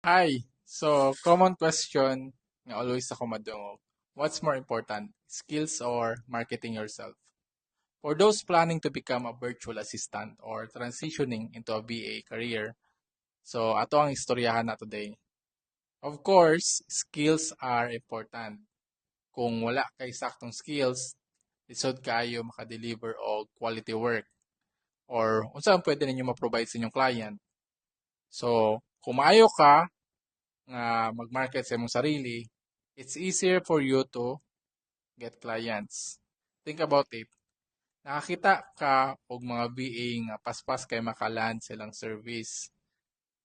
Hi. So, common question nga always ako madungog. What's more important, skills or marketing yourself? For those planning to become a virtual assistant or transitioning into a VA career, so ato ang istoryahan na today. Of course, skills are important. Kung wala kay saktong skills, lisod kayo makadeliver og quality work or unsa ang pwede ninyo ma-provide sa inyong client. So, kung maayo ka nga mag-market sa imong sarili, it's easier for you to get clients. Think about it. Nakakita ka og mga VA nga paspas kay makaland silang service.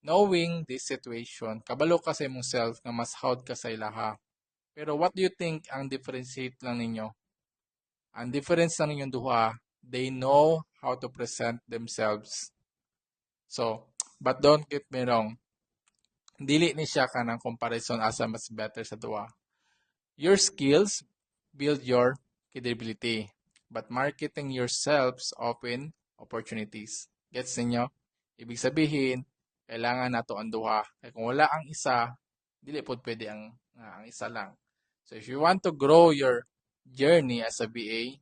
Knowing this situation, kabalo ka sa imong self nga mas hawd ka sa ilaha. Pero what do you think ang differentiate lang ninyo? Ang difference lang ninyong duha, they know how to present themselves. So, but don't get me wrong, dili ni siya ka ng comparison asa mas better sa duha. Your skills build your credibility, but marketing yourselves open opportunities. Gets ninyo? Ibig sabihin, kailangan nato ang duha. Kaya kung wala ang isa, dili pod pwede ang isa lang. So if you want to grow your journey as a BA,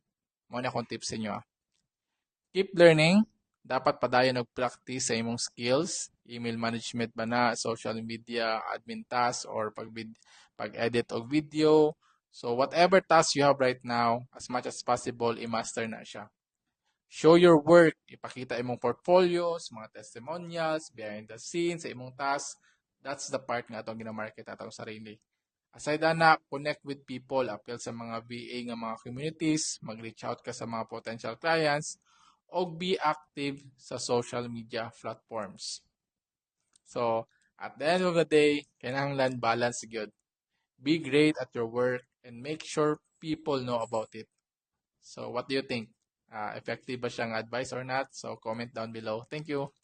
mo na akong tips sa inyo. Keep learning. Dapat padayon og practice sa imong skills. Email management ba na, social media, admin task, or pag-edit og video. So whatever task you have right now, as much as possible, i-master na siya. Show your work. Ipakita imong portfolios, mga testimonials, behind the scenes, sa imong task. That's the part nga itong ginamarket atong sarili. Aside na, connect with people, appeal sa mga VA nga mga communities, mag-reach out ka sa mga potential clients, o be active sa social media platforms. So, at the end of the day, kinahanglan balance gyud. Be great at your work and make sure people know about it. So, what do you think? Effective ba siyang advice or not? So, comment down below. Thank you.